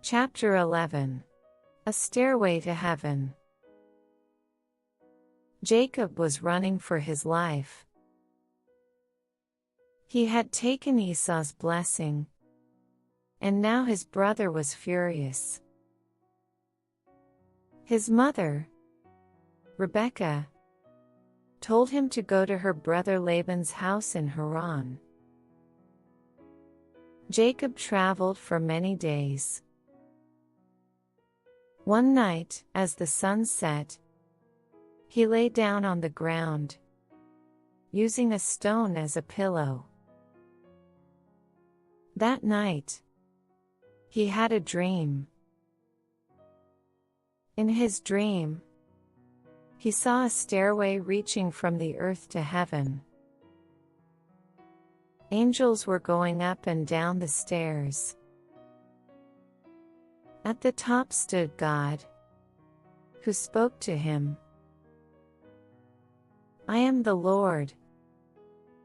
Chapter 11. A Stairway to Heaven. Jacob was running for his life. He had taken Esau's blessing, and now his brother was furious. His mother, Rebekah, told him to go to her brother Laban's house in Haran. Jacob traveled for many days. One night, as the sun set, he lay down on the ground, using a stone as a pillow. That night, he had a dream. In his dream, he saw a stairway reaching from the earth to heaven. Angels were going up and down the stairs. At the top stood God, who spoke to him. "I am the Lord,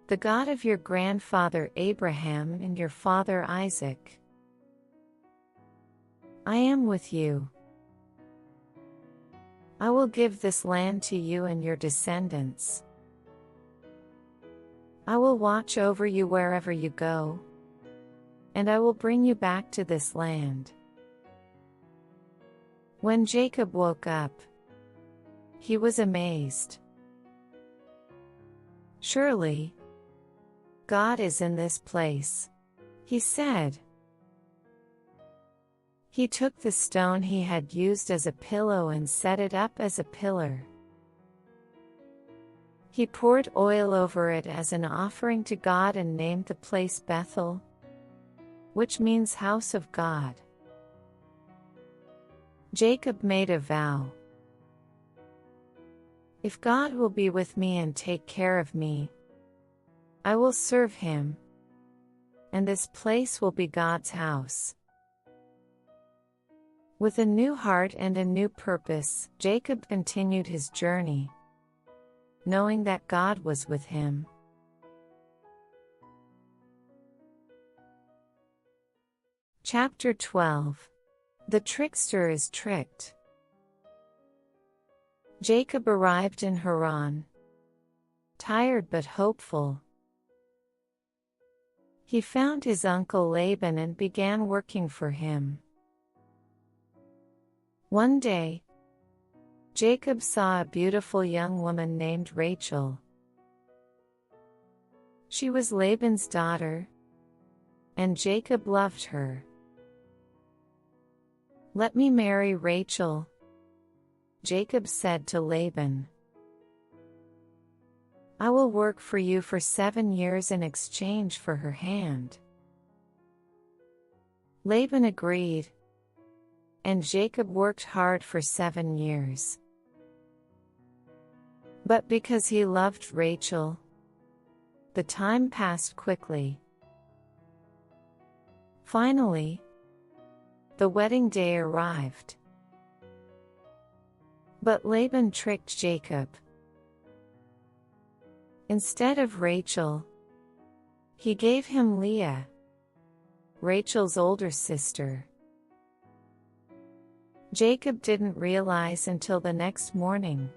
the God of your grandfather Abraham and your father Isaac. I am with you. I will give this land to you and your descendants. I will watch over you wherever you go, and I will bring you back to this land." When Jacob woke up, he was amazed. "Surely, God is in this place," he said. He took the stone he had used as a pillow and set it up as a pillar. He poured oil over it as an offering to God and named the place Bethel, which means house of God. Jacob made a vow. "If God will be with me and take care of me, I will serve him, and this place will be God's house." With a new heart and a new purpose, Jacob continued his journey, knowing that God was with him. Chapter 12. The trickster is tricked. Jacob arrived in Haran, tired but hopeful. He found his uncle Laban and began working for him. One day, Jacob saw a beautiful young woman named Rachel. She was Laban's daughter, and Jacob loved her. "Let me marry Rachel," Jacob said to Laban. "I will work for you for 7 years in exchange for her hand." Laban agreed, and Jacob worked hard for 7 years. But because he loved Rachel, the time passed quickly. Finally, the wedding day arrived. But Laban tricked Jacob. Instead of Rachel, he gave him Leah, Rachel's older sister. Jacob didn't realize until the next morning.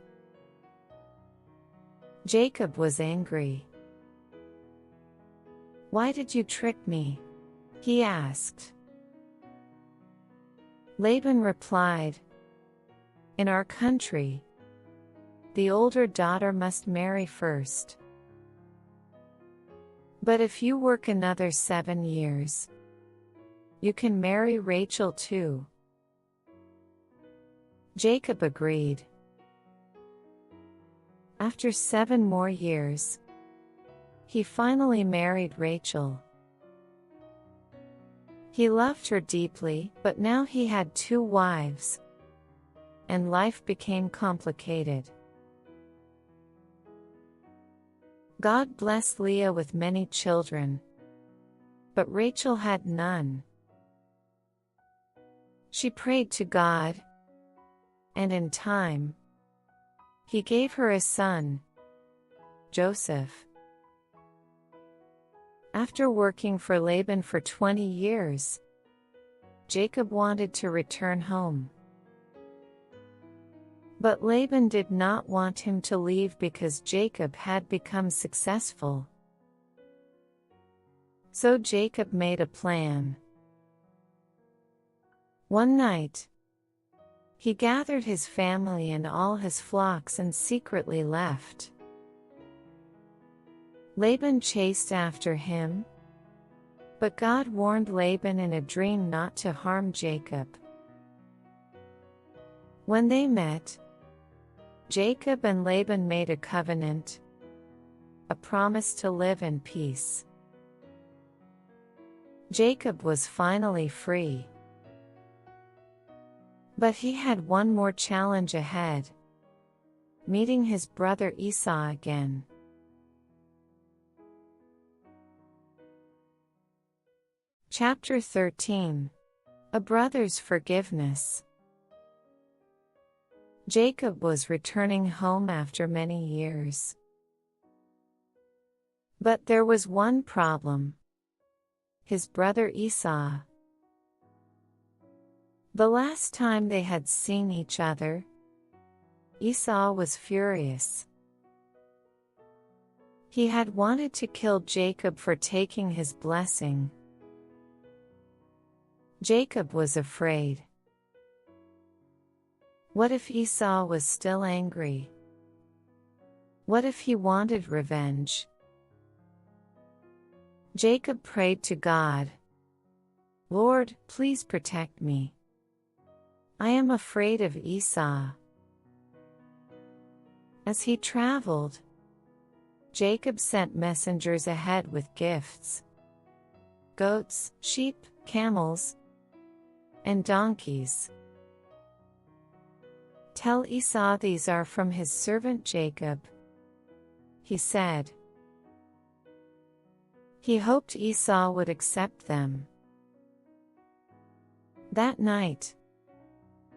Jacob was angry. "Why did you trick me?" he asked. Laban replied, "In our country, the older daughter must marry first. But if you work another 7 years, you can marry Rachel too." Jacob agreed. After 7 more years, he finally married Rachel. He loved her deeply, but now he had 2 wives, and life became complicated. God blessed Leah with many children, but Rachel had none. She prayed to God, and in time, he gave her a son, Joseph. After working for Laban for 20 years, Jacob wanted to return home. But Laban did not want him to leave because Jacob had become successful. So Jacob made a plan. One night, he gathered his family and all his flocks and secretly left. Laban chased after him, but God warned Laban in a dream not to harm Jacob. When they met, Jacob and Laban made a covenant, a promise to live in peace. Jacob was finally free. But he had one more challenge ahead: meeting his brother Esau again. Chapter 13. A Brother's Forgiveness. Jacob was returning home after many years. But there was one problem: his brother Esau. The last time they had seen each other, Esau was furious. He had wanted to kill Jacob for taking his blessing. Jacob was afraid. What if Esau was still angry? What if he wanted revenge? Jacob prayed to God, "Lord, please protect me. I am afraid of Esau." As he traveled, Jacob sent messengers ahead with gifts: goats, sheep, camels, and donkeys. "Tell Esau these are from his servant Jacob," he said. He hoped Esau would accept them. That night,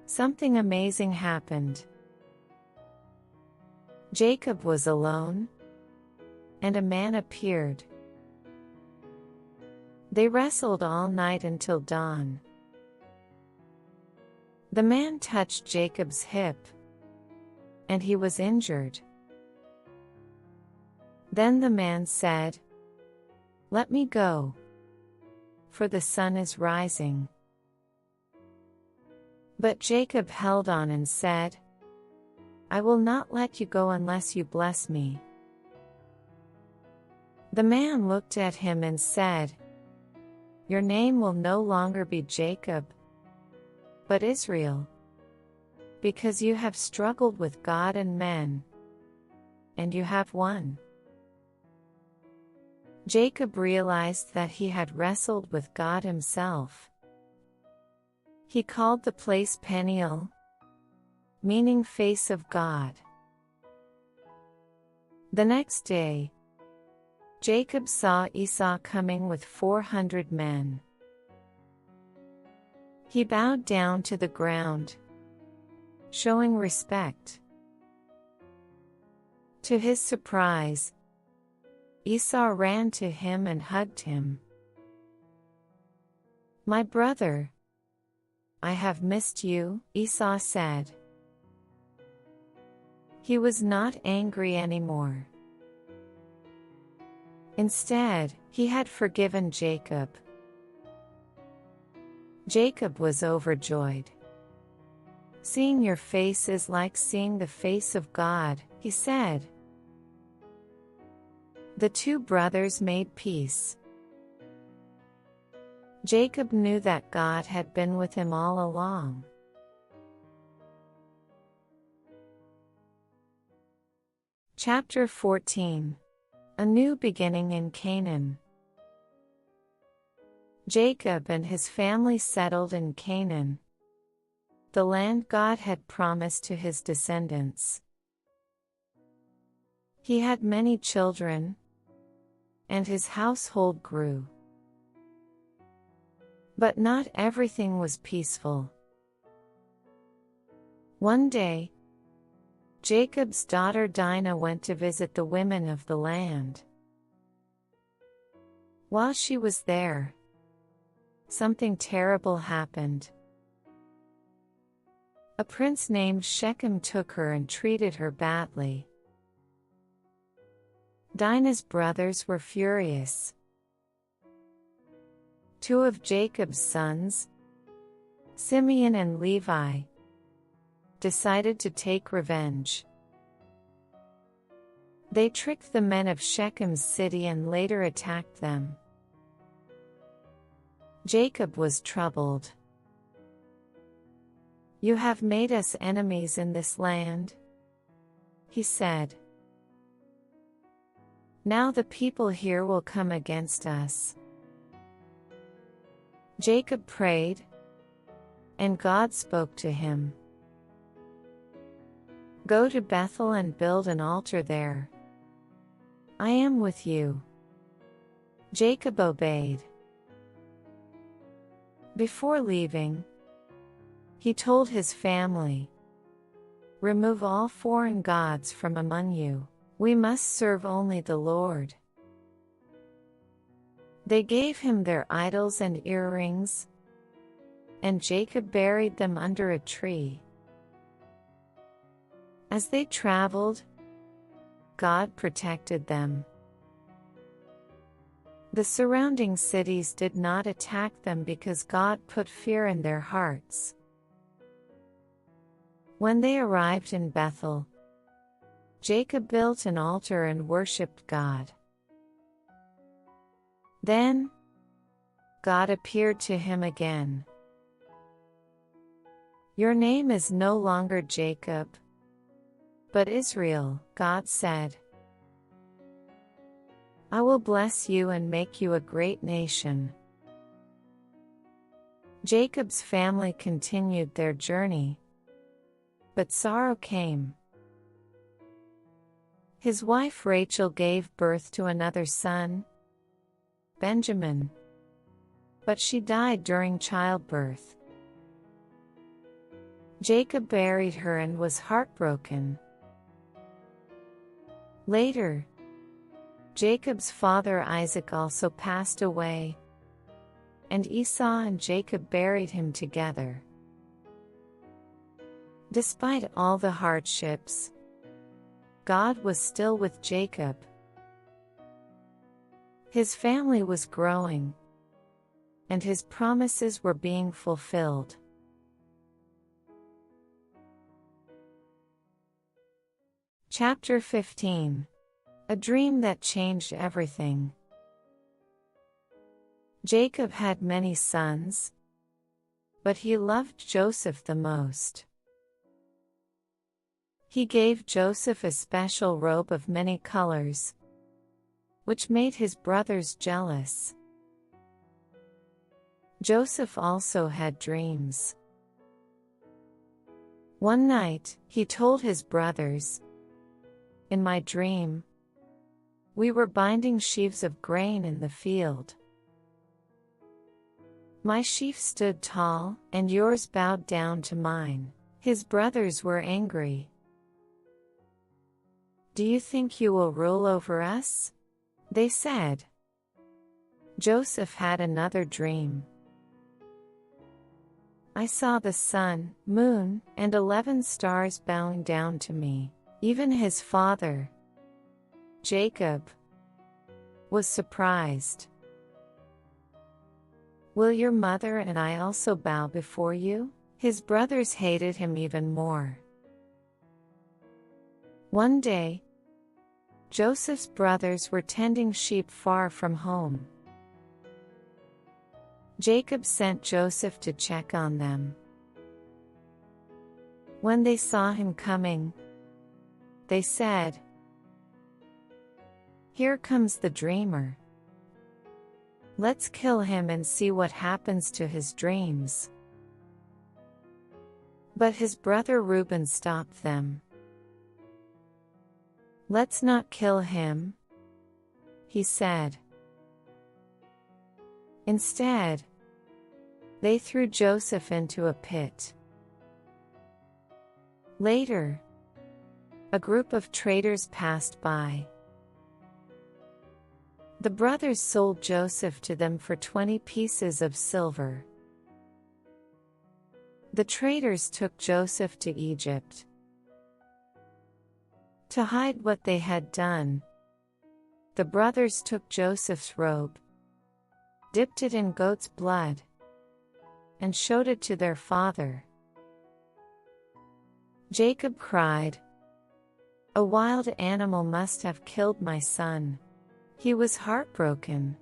something amazing happened. Jacob was alone, and a man appeared. They wrestled all night until dawn. The man touched Jacob's hip, and he was injured. Then the man said, "Let me go, for the sun is rising." But Jacob held on and said, "I will not let you go unless you bless me." The man looked at him and said, "Your name will no longer be Jacob, but Israel, because you have struggled with God and men, and you have won." Jacob realized that he had wrestled with God himself. He called the place Peniel, meaning face of God. The next day, Jacob saw Esau coming with 400 men. He bowed down to the ground, showing respect. To his surprise, Esau ran to him and hugged him. "My brother, I have missed you," Esau said. He was not angry anymore. Instead, he had forgiven Jacob. Jacob was overjoyed. "Seeing your face is like seeing the face of God," he said. The two brothers made peace. Jacob knew that God had been with him all along. Chapter 14. A New Beginning in Canaan. Jacob and his family settled in Canaan, the land God had promised to his descendants. He had many children, and his household grew. But not everything was peaceful. One day, Jacob's daughter Dinah went to visit the women of the land. While she was there, something terrible happened. A prince named Shechem took her and treated her badly. Dinah's brothers were furious. Two of Jacob's sons, Simeon and Levi, decided to take revenge. They tricked the men of Shechem's city and later attacked them. Jacob was troubled. "You have made us enemies in this land," he said. "Now the people here will come against us." Jacob prayed, and God spoke to him. "Go to Bethel and build an altar there. I am with you." Jacob obeyed. Before leaving, he told his family, "Remove all foreign gods from among you. We must serve only the Lord." They gave him their idols and earrings, and Jacob buried them under a tree. As they traveled, God protected them. The surrounding cities did not attack them because God put fear in their hearts. When they arrived in Bethel, Jacob built an altar and worshipped God. Then, God appeared to him again. "Your name is no longer Jacob, but Israel," God said. "I will bless you and make you a great nation." Jacob's family continued their journey, but sorrow came. His wife Rachel gave birth to another son, Benjamin, but she died during childbirth. Jacob buried her and was heartbroken. Later, Jacob's father Isaac also passed away, and Esau and Jacob buried him together. Despite all the hardships, God was still with Jacob. His family was growing, and his promises were being fulfilled. Chapter 15. A dream that changed everything. Jacob had many sons, but he loved Joseph the most. He gave Joseph a special robe of many colors, which made his brothers jealous. Joseph also had dreams. One night, he told his brothers, "In my dream, we were binding sheaves of grain in the field. My sheaf stood tall, and yours bowed down to mine." His brothers were angry. "Do you think you will rule over us?" they said. Joseph had another dream. "I saw the sun, moon, and 11 stars bowing down to me." Even his father, Jacob, was surprised. "Will your mother and I also bow before you?" His brothers hated him even more. One day, Joseph's brothers were tending sheep far from home. Jacob sent Joseph to check on them. When they saw him coming, they said, "Here comes the dreamer. Let's kill him and see what happens to his dreams." But his brother Reuben stopped them. "Let's not kill him," he said. Instead, they threw Joseph into a pit. Later, a group of traders passed by. The brothers sold Joseph to them for 20 pieces of silver. The traders took Joseph to Egypt. To hide what they had done, the brothers took Joseph's robe, dipped it in goat's blood, and showed it to their father. Jacob cried, "A wild animal must have killed my son." He was heartbroken.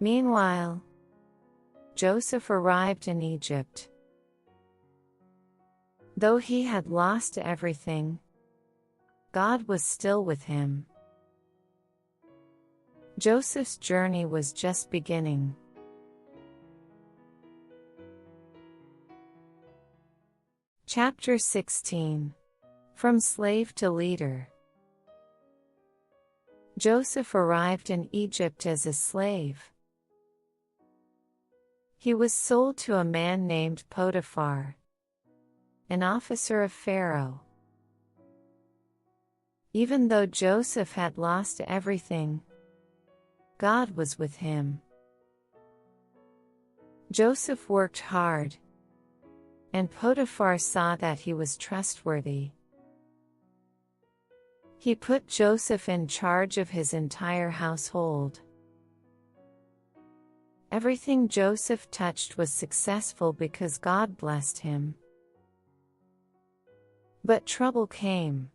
Meanwhile, Joseph arrived in Egypt. Though he had lost everything, God was still with him. Joseph's journey was just beginning. Chapter 16. From Slave to Leader. Joseph arrived in Egypt as a slave. He was sold to a man named Potiphar, an officer of Pharaoh. Even though Joseph had lost everything, God was with him. Joseph worked hard, and Potiphar saw that he was trustworthy. He put Joseph in charge of his entire household. Everything Joseph touched was successful because God blessed him. But trouble came.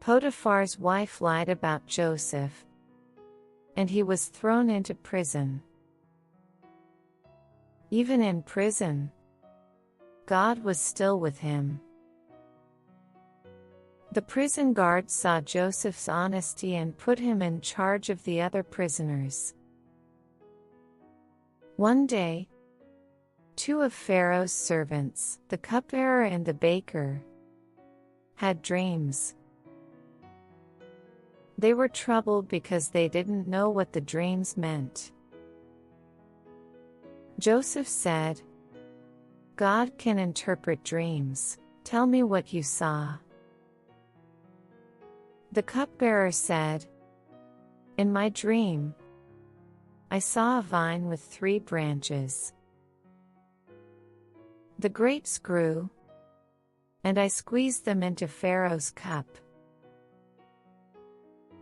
Potiphar's wife lied about Joseph, and he was thrown into prison. Even in prison, God was still with him. The prison guards saw Joseph's honesty and put him in charge of the other prisoners. One day, two of Pharaoh's servants, the cupbearer and the baker, had dreams. They were troubled because they didn't know what the dreams meant. Joseph said, "God can interpret dreams. Tell me what you saw." The cupbearer said, "In my dream, I saw a vine with 3 branches. The grapes grew, and I squeezed them into Pharaoh's cup."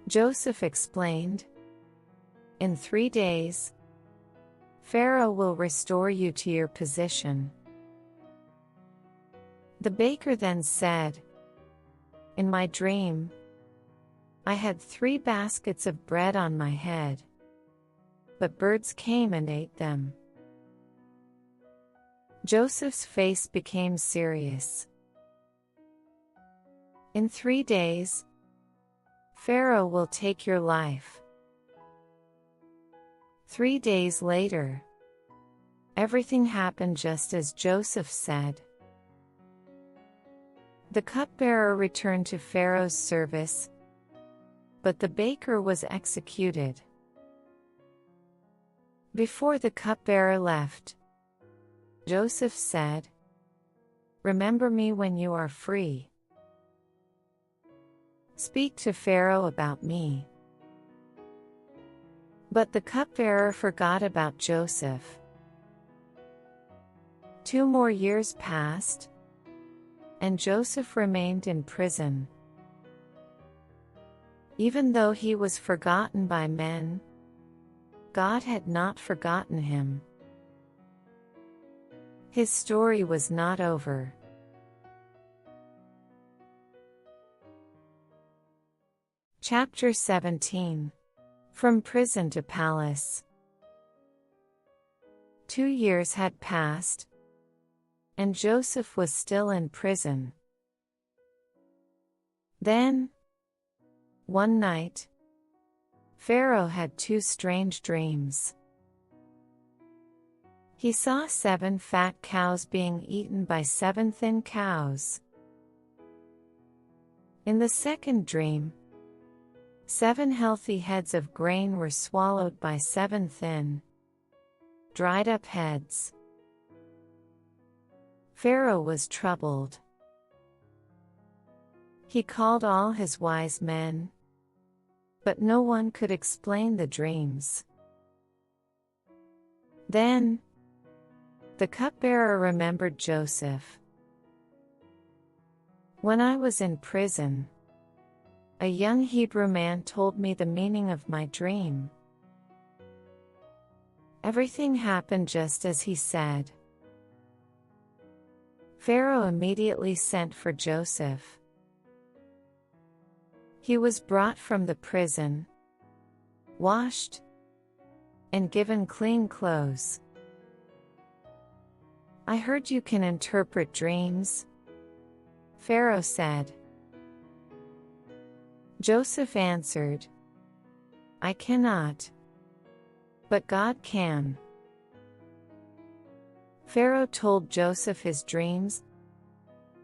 Joseph explained, "In 3 days, Pharaoh will restore you to your position." The baker then said, "In my dream, I had 3 baskets of bread on my head, but birds came and ate them." Joseph's face became serious. "In 3 days, Pharaoh will take your life." 3 days later, everything happened just as Joseph said. The cupbearer returned to Pharaoh's service, but the baker was executed. Before the cupbearer left, Joseph said, "Remember me when you are free. Speak to Pharaoh about me." But the cupbearer forgot about Joseph. 2 more years passed, and Joseph remained in prison. Even though he was forgotten by men, God had not forgotten him. His story was not over. Chapter 17. From Prison to Palace. 2 years had passed, and Joseph was still in prison. Then, one night, Pharaoh had 2 strange dreams. He saw 7 fat cows being eaten by 7 thin cows. In the second dream, 7 healthy heads of grain were swallowed by 7 thin, dried-up heads. Pharaoh was troubled. He called all his wise men, but no one could explain the dreams. Then, the cupbearer remembered Joseph. When I was in prison, a young Hebrew man told me the meaning of my dream. Everything happened just as he said. Pharaoh immediately sent for Joseph. He was brought from the prison, washed, and given clean clothes. I heard you can interpret dreams, Pharaoh said. Joseph answered, I cannot, but God can. Pharaoh told Joseph his dreams,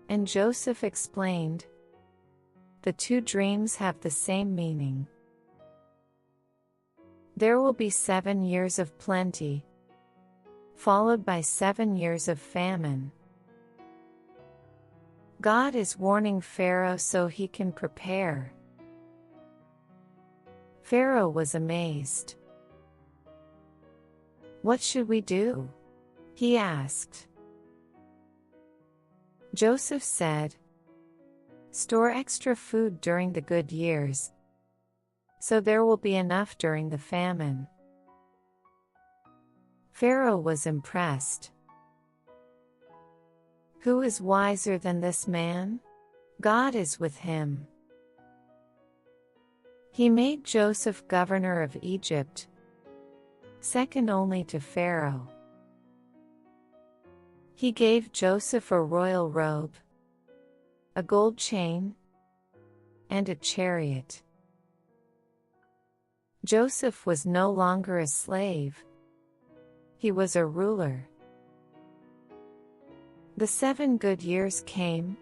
and Joseph explained, the two dreams have the same meaning. There will be 7 years of plenty, followed by 7 years of famine. God is warning Pharaoh so he can prepare. Pharaoh was amazed. What should we do? He asked. Joseph said, store extra food during the good years, so there will be enough during the famine. Pharaoh was impressed. Who is wiser than this man? God is with him. He made Joseph governor of Egypt, second only to Pharaoh. He gave Joseph a royal robe, a gold chain, and a chariot. Joseph was no longer a slave. He was a ruler. The 7 good years came,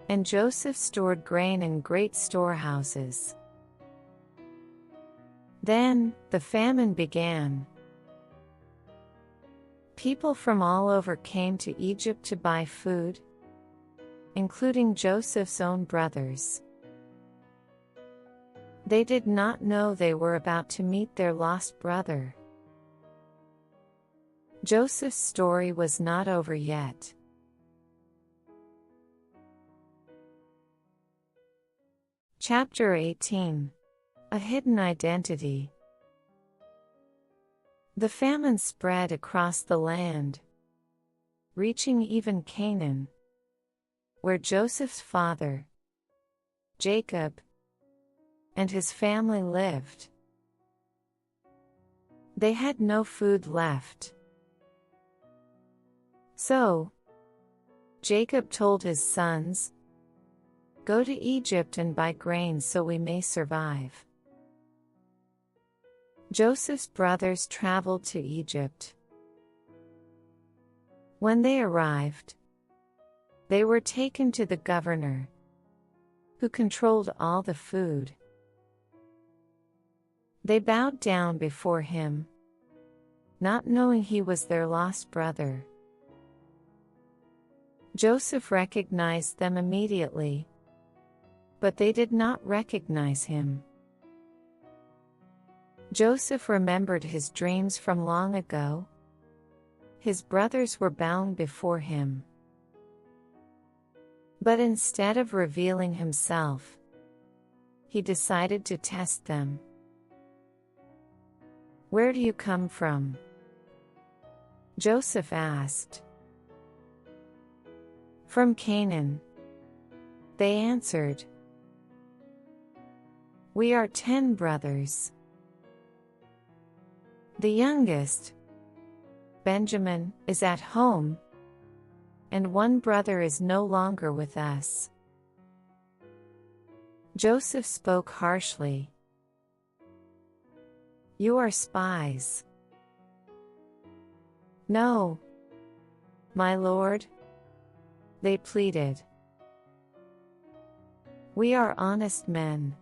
and Joseph stored grain in great storehouses. Then, the famine began. People from all over came to Egypt to buy food, including Joseph's own brothers. They did not know they were about to meet their lost brother. Joseph's story was not over yet. Chapter 18. A Hidden Identity. The famine spread across the land, reaching even Canaan, where Joseph's father, Jacob, and his family lived. They had no food left. So, Jacob told his sons, go to Egypt and buy grain so we may survive. Joseph's brothers traveled to Egypt. When they arrived, they were taken to the governor, who controlled all the food. They bowed down before him, not knowing he was their lost brother. Joseph recognized them immediately, but they did not recognize him. Joseph remembered his dreams from long ago. His brothers were bound before him. But instead of revealing himself, he decided to test them. Where do you come from? Joseph asked. From Canaan, they answered. We are 10 brothers. The youngest, Benjamin, is at home, and one brother is no longer with us. Joseph spoke harshly. You are spies. No, my lord, they pleaded. We are honest men.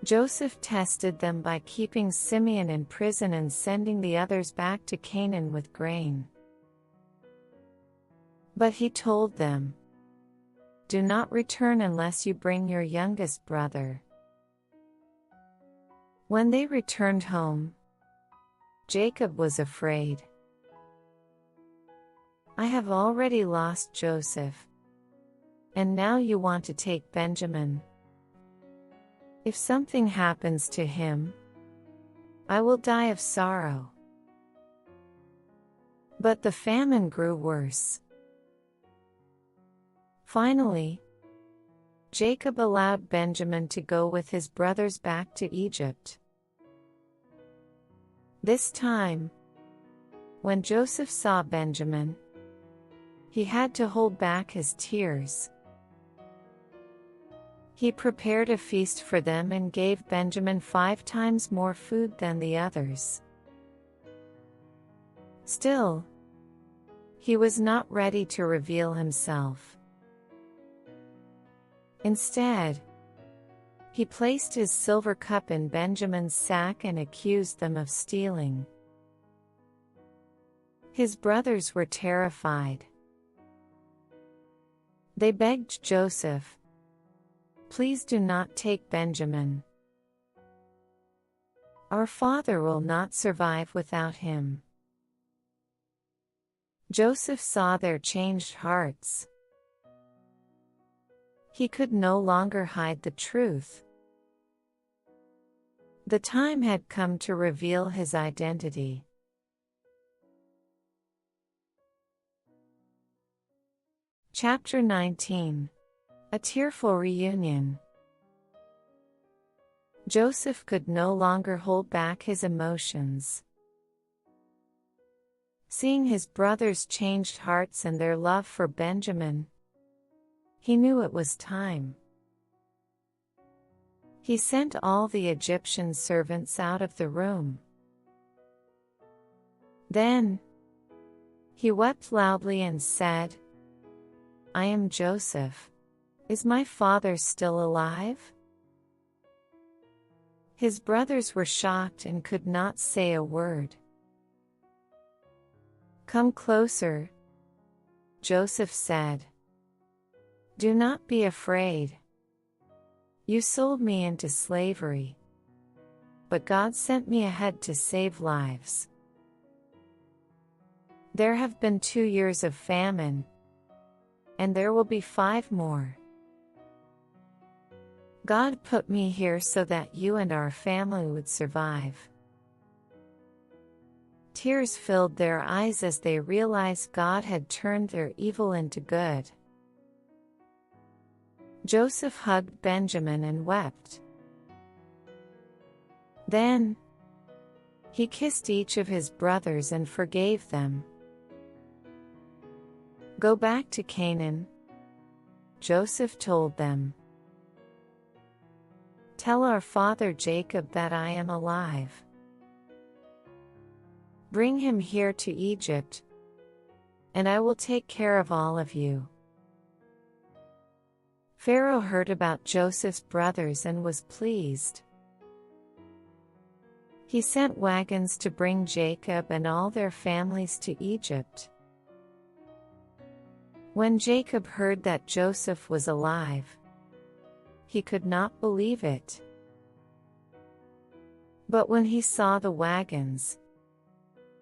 Joseph tested them by keeping Simeon in prison and sending the others back to Canaan with grain. But he told them, do not return unless you bring your youngest brother. When they returned home, Jacob was afraid. I have already lost Joseph, and now you want to take Benjamin. If something happens to him, I will die of sorrow. But the famine grew worse. Finally, Jacob allowed Benjamin to go with his brothers back to Egypt. This time, when Joseph saw Benjamin, he had to hold back his tears. He prepared a feast for them and gave Benjamin 5 times more food than the others. Still, he was not ready to reveal himself. Instead, he placed his silver cup in Benjamin's sack and accused them of stealing. His brothers were terrified. They begged Joseph, "Please do not take Benjamin. Our father will not survive without him." Joseph saw their changed hearts. He could no longer hide the truth. The time had come to reveal his identity. Chapter 19. A tearful reunion. Joseph could no longer hold back his emotions. Seeing his brothers' changed hearts and their love for Benjamin, he knew it was time. He sent all the Egyptian servants out of the room. Then, he wept loudly and said, "I am Joseph. Is my father still alive?" His brothers were shocked and could not say a word. "Come closer," Joseph said. "Do not be afraid. You sold me into slavery, but God sent me ahead to save lives. There have been 2 years of famine, and there will be 5 more. God put me here so that you and our family would survive." Tears filled their eyes as they realized God had turned their evil into good. Joseph hugged Benjamin and wept. Then, he kissed each of his brothers and forgave them. "Go back to Canaan," Joseph told them. "Tell our father Jacob that I am alive. Bring him here to Egypt, and I will take care of all of you." Pharaoh heard about Joseph's brothers and was pleased. He sent wagons to bring Jacob and all their families to Egypt. When Jacob heard that Joseph was alive, he could not believe it. But when he saw the wagons,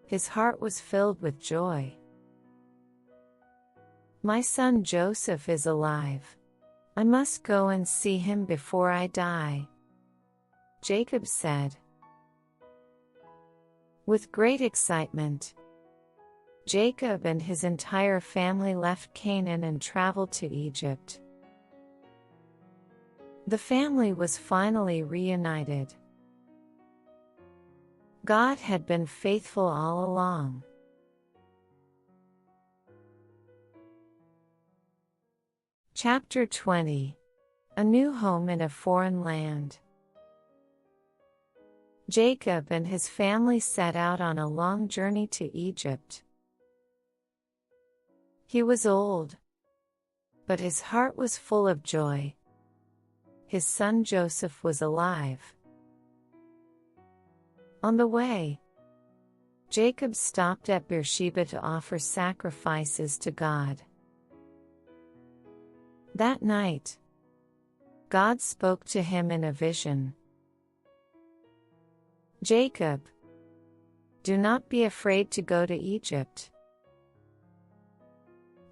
his heart was filled with joy. "My son Joseph is alive. I must go and see him before I die," Jacob said. With great excitement, Jacob and his entire family left Canaan and traveled to Egypt. The family was finally reunited. God had been faithful all along. Chapter 20. A new home in a foreign land. Jacob and his family set out on a long journey to Egypt. He was old, but his heart was full of joy. His son Joseph was alive. On the way, Jacob stopped at Beersheba to offer sacrifices to God. That night, God spoke to him in a vision. Jacob, do not be afraid to go to Egypt.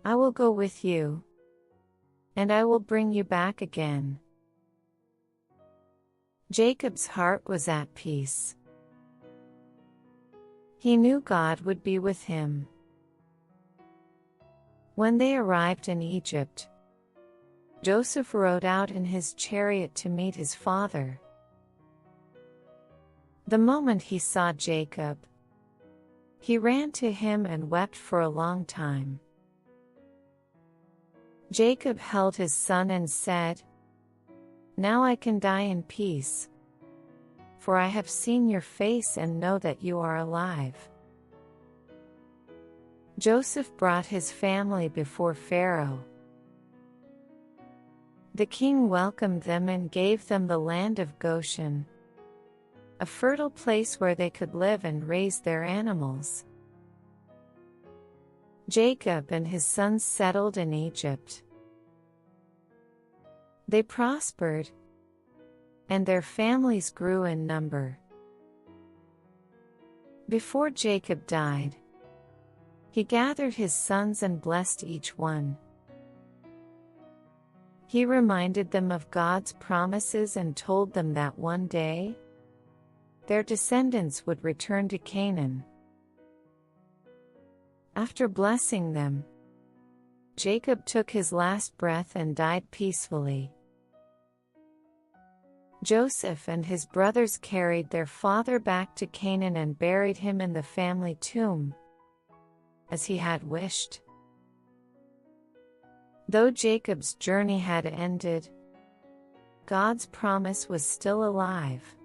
I will go with you, and I will bring you back again. Jacob's heart was at peace. He knew God would be with him. When they arrived in Egypt, Joseph rode out in his chariot to meet his father. The moment he saw Jacob, he ran to him and wept for a long time. Jacob held his son and said, "Now I can die in peace, for I have seen your face and know that you are alive." Joseph brought his family before Pharaoh. The king welcomed them and gave them the land of Goshen, a fertile place where they could live and raise their animals. Jacob and his sons settled in Egypt. They prospered, and their families grew in number. Before Jacob died, he gathered his sons and blessed each one. He reminded them of God's promises and told them that one day, their descendants would return to Canaan. After blessing them, Jacob took his last breath and died peacefully. Joseph and his brothers carried their father back to Canaan and buried him in the family tomb, as he had wished. Though Jacob's journey had ended, God's promise was still alive.